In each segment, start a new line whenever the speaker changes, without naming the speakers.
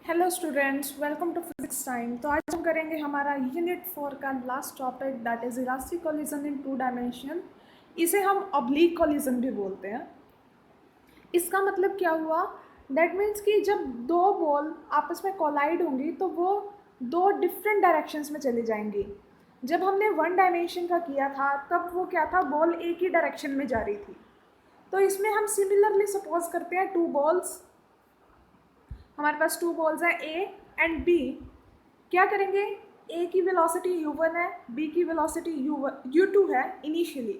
Hello students, welcome to physics time. तो आज हम करेंगे हमारा यूनिट 4 का last topic, that is elastic collision in two dimension. इसे हम ऑब्लिक कोलिजन भी बोलते हैं। इसका मतलब क्या हुआ? दैट मीन्स कि जब दो बॉल आपस में कोलाइड होंगी तो वो दो डिफरेंट डायरेक्शंस में चली जाएंगी। जब हमने वन डायमेंशन का किया था तब वो क्या था, बॉल एक ही डायरेक्शन में जा रही थी। तो इसमें हम सिमिलरली सपोज करते हैं टू बॉल्स, हमारे पास टू बॉल्स हैं ए एंड बी। क्या करेंगे? ए की वेलोसिटी u1 है, बी की वेलोसिटी u2 है initially,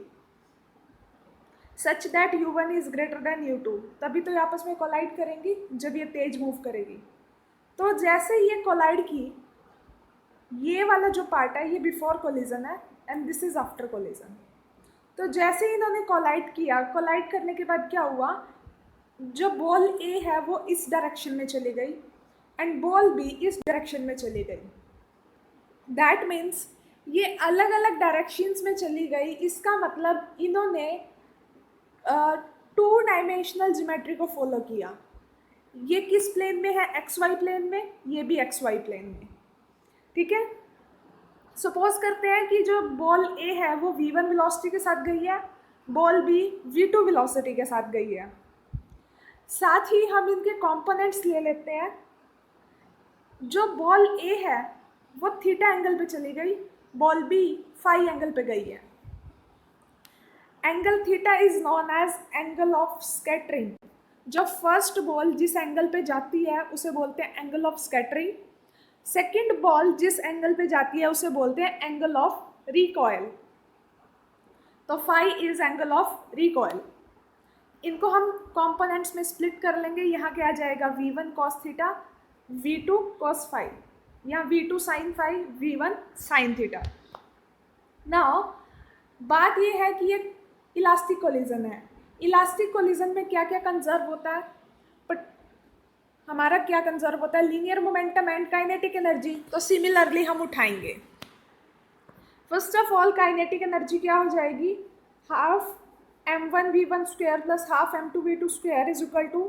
such that u1 is greater than u2। तभी तो ये आपस में कोलाइड करेंगी जब ये तेज मूव करेगी। तो जैसे ये कोलाइड की, ये वाला जो पार्ट है ये बिफोर कोलिजन है and this is after collision. तो जैसे ही इन्होंने कोलाइड किया, कोलाइड करने के बाद क्या हुआ, जो बॉल ए है वो इस डायरेक्शन में चली गई एंड बॉल बी इस डायरेक्शन में चली गई। दैट मीन्स ये अलग अलग डायरेक्शंस में चली गई। इसका मतलब इन्होंने टू डायमेंशनल ज्योमेट्री को फॉलो किया। ये किस प्लेन में है? एक्स वाई प्लेन में, ये भी एक्स वाई प्लेन में। ठीक है, सपोज करते हैं कि जो बॉल ए है वो v1 वेलोसिटी के साथ गई है, बॉल बी v2 वेलोसिटी के साथ गई है। साथ ही हम इनके कंपोनेंट्स ले लेते हैं। जो बॉल ए है वो थीटा एंगल पे चली गई, बॉल बी फाई एंगल पे गई है। Angle theta is known as angle of scattering. जब फर्स्ट बॉल जिस एंगल पे जाती है उसे बोलते हैं angle of scattering. Second ball जिस एंगल पे जाती है उसे बोलते हैं एंगल ऑफ रिकॉयल। तो phi is angle of recoil. इनको हम कंपोनेंट्स में स्प्लिट कर लेंगे। यहाँ क्या आ जाएगा? v1 cos theta, v2 cos phi, या v2 sin phi, v1 sin theta. Now बात ये है कि ये इलास्टिक कोलिजन है। इलास्टिक कोलिजन में क्या क्या कंजर्व होता है? बट हमारा क्या कंजर्व होता है? Linear momentum and kinetic energy. तो सिमिलरली हम उठाएंगे। First of all kinetic energy क्या हो जाएगी? Half m1v1 square plus half m2v2 square is equal to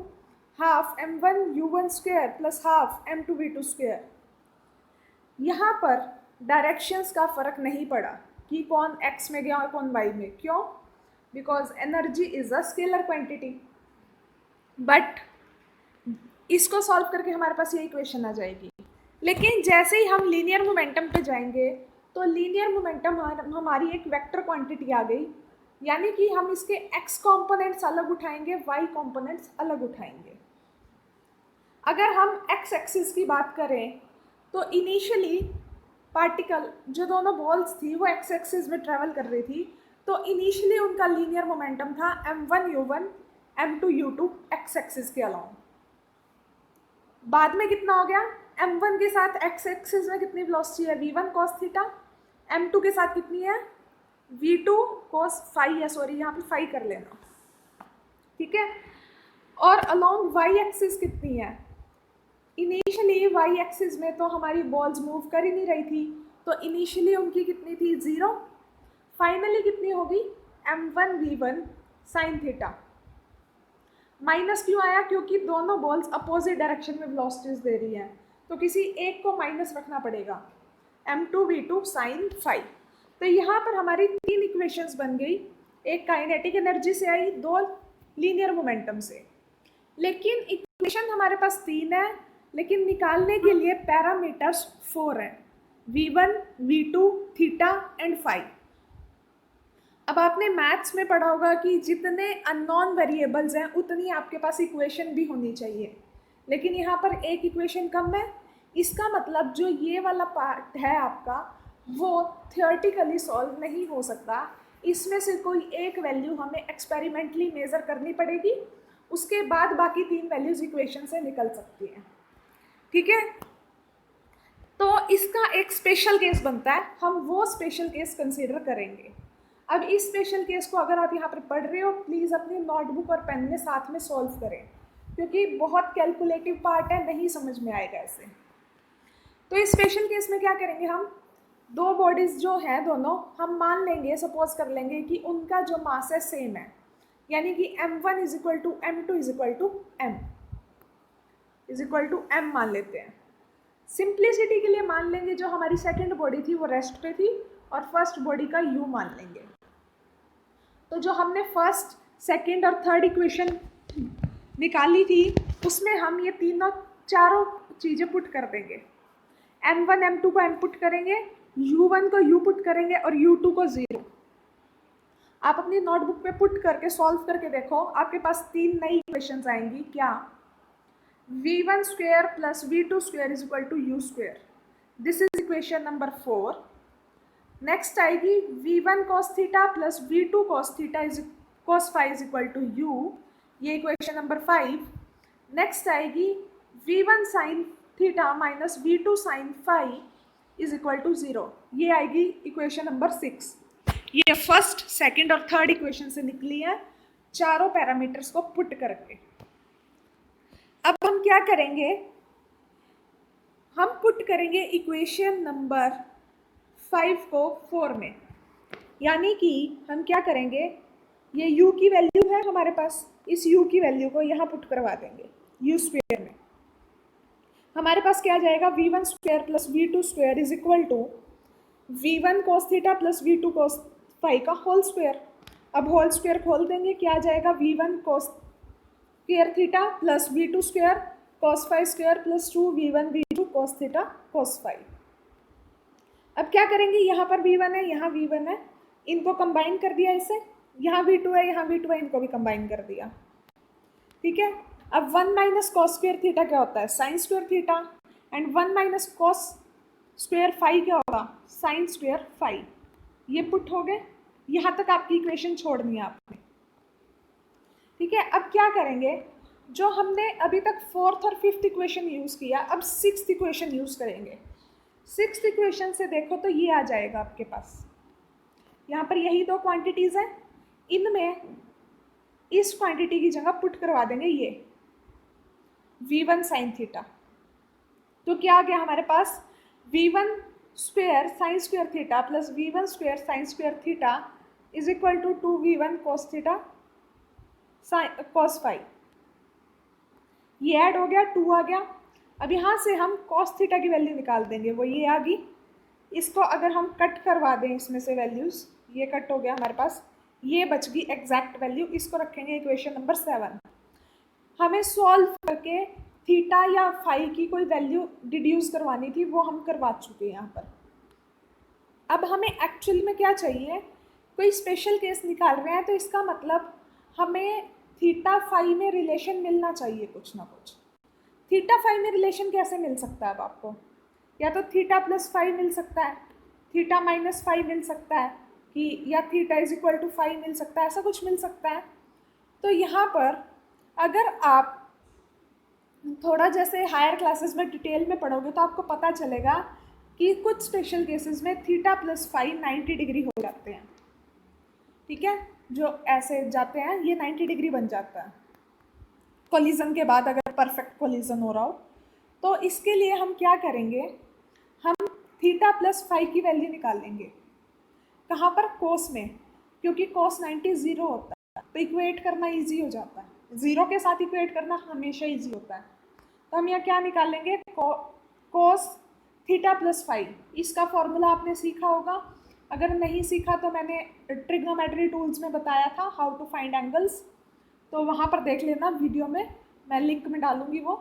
half m1u1 square plus half m2v2 square. यहाँ पर डायरेक्शंस का फर्क नहीं पड़ा कि कौन x में गया और कौन y में। क्यों? Because energy is a scalar quantity. But इसको सॉल्व करके हमारे पास ये इक्वेशन आ जाएगी। लेकिन जैसे ही हम लीनियर मोमेंटम पे जाएंगे तो लीनियर मोमेंटम हमारी एक वेक्टर क्वांटिटी आ गई, यानी कि हम इसके x कंपोनेंट्स अलग उठाएंगे, y कंपोनेंट्स अलग उठाएंगे। अगर हम x एक्सिस की बात करें तो इनिशियली पार्टिकल, जो दोनों बॉल्स थी वो x एक्सिस में ट्रेवल कर रही थी, तो इनिशियली उनका लीनियर मोमेंटम था m1u1 m2u2 x एक्सिस के अलाउंग। बाद में कितना हो गया? m1 के साथ x एक्सिस में कितनी वेलोसिटी है? v1 cos theta. m2 के साथ कितनी है? v2 cos फाई है, सॉरी यहाँ पे फाई कर लेना। ठीक है, और अलोंग y एक्सिस कितनी है? इनिशियली y एक्सिस में तो हमारी बॉल्स मूव कर ही नहीं रही थी, तो इनिशियली उनकी कितनी थी? 0। फाइनली कितनी होगी? m1v1 sin theta. माइनस क्यों आया? क्योंकि दोनों बॉल्स अपोजिट डायरेक्शन में वेलोसिटीज दे रही हैं, तो किसी एक को माइनस रखना पड़ेगा। m2v2 sin phi. तो यहाँ पर हमारी तीन इक्वेशंस बन गई, एक काइनेटिक एनर्जी से आई, दो लीनियर मोमेंटम से। लेकिन इक्वेशन हमारे पास तीन है, लेकिन निकालने के लिए पैरामीटर्स 4 हैं, v1, v2, theta and phi. अब आपने मैथ्स में पढ़ा होगा कि जितने अननोन वेरिएबल्स हैं उतनी आपके पास इक्वेशन भी होनी चाहिए, लेकिन यहाँ पर एक इक्वेशन कम है। इसका मतलब जो ये वाला पार्ट है आपका, वो थियोरेटिकली सॉल्व नहीं हो सकता। इसमें से कोई एक वैल्यू हमें एक्सपेरिमेंटली मेज़र करनी पड़ेगी, उसके बाद बाकी तीन वैल्यूज़ इक्वेशन से निकल सकती हैं। ठीक है, तो इसका एक स्पेशल केस बनता है, हम वो स्पेशल केस कंसीडर करेंगे। अब इस स्पेशल केस को अगर आप यहाँ पर पढ़ रहे हो, प्लीज़ अपनी नोटबुक और पेन में साथ में सॉल्व करें, क्योंकि बहुत कैलकुलेटिव पार्ट है, नहीं समझ में आएगा ऐसे। तो इस स्पेशल केस में क्या करेंगे? हम दो बॉडीज़ जो हैं दोनों, हम मान लेंगे, सपोज कर लेंगे कि उनका जो मास है सेम है, यानी कि m1 is equal to m2 is equal to m। Is equal to m मान लेते हैं। सिंप्लिसिटी के लिए मान लेंगे जो हमारी सेकेंड बॉडी थी वो रेस्ट पे थी और फर्स्ट बॉडी का u मान लेंगे। तो जो हमने फर्स्ट, सेकेंड और थर्ड इक्वेशन निकाली थी उसमें हम ये चारों चीज़ें पुट कर देंगे। m1 m2 को m पुट करेंगे, u1 को u पुट करेंगे और u2 को 0। आप अपनी नोटबुक पे पुट करके सॉल्व करके देखो, आपके पास 3 नई इक्वेशंस आएंगी। क्या? v1 square plus v2 square is equal to u square, this is equation number 4। Next आएगी v1 cos theta plus v2 cos theta cos phi is equal to u, ये equation number 5। Next आएगी v1 sin theta minus v2 sin phi is equal to 0, ये आएगी equation number 6। ये first, second और third equation से निकली है चारों पैरामीटर्स को पुट करके। अब हम क्या करेंगे, हम पुट करेंगे इक्वेशन नंबर 5 को 4 में, यानी कि हम क्या करेंगे, ये u की वैल्यू है हमारे पास, इस u की वैल्यू को यहाँ पुट करवा देंगे u स्क्वेयर में। हमारे पास क्या आ जाएगा, v1 square plus v2 square is equal to v1 cos theta plus v2 cos phi का होल स्क्वेयर। अब होल स्क्वेयर खोल देंगे, क्या आ जाएगा, v1 cos square theta plus v2 square cos phi square plus 2 v1 v2 cos theta cos phi. अब क्या करेंगे, यहाँ पर v1 है, यहाँ v1 है, इनको कंबाइन कर दिया इसे, यहाँ v2 है, यहाँ v2 है, इनको भी कंबाइन कर दिया। ठीक है, अब 1 माइनस कॉस स्क्वेयर थीटा क्या होता है, sine square theta, and 1 minus cos square phi क्या होगा, साइन स्क्वेयर फाई। ये पुट हो गए, यहाँ तक आपकी इक्वेशन छोड़नी है आपने। ठीक है, अब क्या करेंगे, जो हमने अभी तक फोर्थ और फिफ्थ इक्वेशन यूज़ किया, अब सिक्स्थ इक्वेशन यूज़ करेंगे। सिक्स्थ इक्वेशन से देखो तो ये आ जाएगा आपके पास, यहाँ पर यही दो क्वांटिटीज़ हैं, इनमें इस क्वांटिटी की जगह पुट करवा देंगे ये v1 साइन थीटा। तो क्या आ गया हमारे पास, v1 square sine square theta plus v1 square sine square theta is equal to 2v1 cos theta cos phi. ये ऐड हो गया, 2 आ गया। अब यहाँ से हम cos थीटा की वैल्यू निकाल देंगे, वो ये आ गई। इसको अगर हम कट करवा दें इसमें से वैल्यूज़, ये कट हो गया हमारे पास, ये बच गई एग्जैक्ट वैल्यू, इसको रखेंगे इक्वेशन नंबर 7। हमें सॉल्व करके थीटा या फाई की कोई वैल्यू डिड्यूस करवानी थी, वो हम करवा चुके हैं यहाँ पर। अब हमें एक्चुअल में क्या चाहिए, कोई स्पेशल केस निकाल रहे हैं तो इसका मतलब हमें थीटा फाई में रिलेशन मिलना चाहिए कुछ ना कुछ। थीटा फाई में रिलेशन कैसे मिल सकता है अब आपको, या तो थीटा प्लस फाई मिल सकता है, थीटा माइनस फाई मिल सकता है, कि या theta is equal to phi मिल सकता है, ऐसा कुछ मिल सकता है। तो यहाँ पर अगर आप थोड़ा जैसे हायर क्लासेस में डिटेल में पढ़ोगे तो आपको पता चलेगा कि कुछ स्पेशल केसेस में थीटा प्लस फाई 90 डिग्री हो जाते हैं। ठीक है, जो ऐसे जाते हैं ये 90 डिग्री बन जाता है कोलिजन के बाद, अगर परफेक्ट कोलिजन हो रहा हो। तो इसके लिए हम क्या करेंगे, हम थीटा प्लस फाई की वैल्यू निकाल लेंगे। कहाँ पर, कोस में, क्योंकि कोस 90 0 होता है तो इक्वेट करना ईजी हो जाता है, 0 के साथ इक्वेट करना हमेशा ईजी होता है। तो हम यहाँ क्या निकाल लेंगे, कोस थीटा प्लस फाई। इसका फॉर्मूला आपने सीखा होगा, अगर नहीं सीखा तो मैंने ट्रिग्नोमेट्री टूल्स में बताया था हाउ टू फाइंड एंगल्स, तो वहाँ पर देख लेना वीडियो में, मैं लिंक में डालूंगी वो।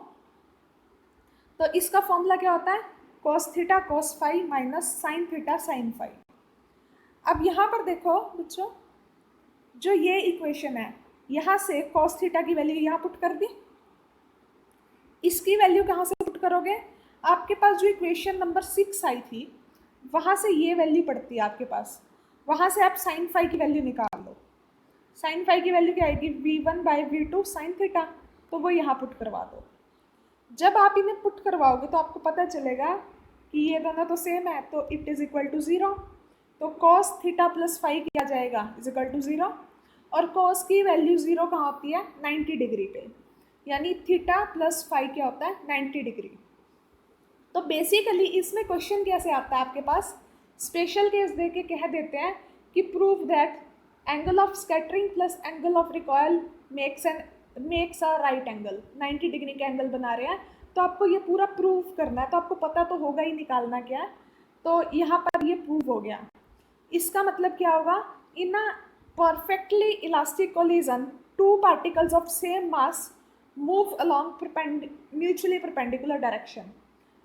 तो इसका फॉर्मूला क्या होता है, cos theta cos phi minus sine theta sine phi. अब यहाँ पर देखो बच्चों, जो ये इक्वेशन है, यहाँ से कॉस थीटा की वैल्यू यहाँ पुट कर दी, इसकी वैल्यू कहाँ से पुट करोगे, आपके पास जो इक्वेशन नंबर 6 आई थी वहाँ से ये वैल्यू पड़ती है आपके पास, वहाँ से आप साइन फाई की वैल्यू निकाल लो। साइन फाई की वैल्यू क्या आएगी, v1 by v2 sine theta, तो वो यहाँ पुट करवा दो। जब आप इन्हें पुट करवाओगे तो आपको पता चलेगा कि ये दोनों तो सेम है, तो इट इज़ इक्वल टू 0। तो कॉस थीटा प्लस फाई किया जाएगा इज इक्वल टू 0, और कॉस की वैल्यू 0 कहाँ होती है, 90 डिग्री पे, यानी थीटा प्लस फाई क्या होता है, 90 डिग्री। तो बेसिकली इसमें क्वेश्चन कैसे आता है आपके पास, स्पेशल केस दे के कह देते हैं कि prove that angle of scattering plus angle of recoil makes a right angle. 90 degree का एंगल बना रहे हैं तो आपको ये पूरा प्रूव करना है, तो आपको पता तो होगा ही निकालना क्या है। तो यहाँ पर ये प्रूव हो गया। इसका मतलब क्या होगा, in a perfectly elastic collision two particles of same mass move along mutually perpendicular direction.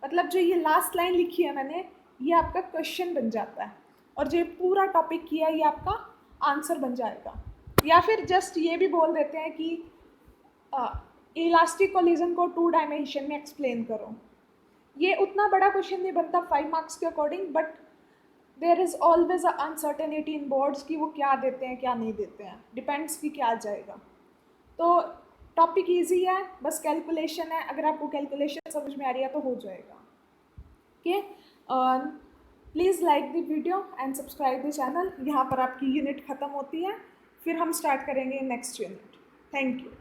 मतलब जो ये लास्ट लाइन लिखी है मैंने, ये आपका क्वेश्चन बन जाता है, और जो पूरा टॉपिक किया है ये आपका आंसर बन जाएगा। या फिर जस्ट ये भी बोल देते हैं कि इलास्टिक कोलिजन को 2 डायमेंशन में एक्सप्लेन करो। ये उतना बड़ा क्वेश्चन नहीं बनता 5 मार्क्स के according, but there is always a uncertainty in boards कि वो क्या देते हैं क्या नहीं देते हैं, डिपेंड्स कि क्या आ जाएगा। तो टॉपिक ईजी है, बस कैलकुलेशन है, अगर आपको कैलकुलेशन समझ में आ रही है तो हो जाएगा। Okay, please like the video and subscribe the channel. यहाँ पर आपकी यूनिट ख़त्म होती है, फिर हम स्टार्ट करेंगे नेक्स्ट यूनिट। Thank you.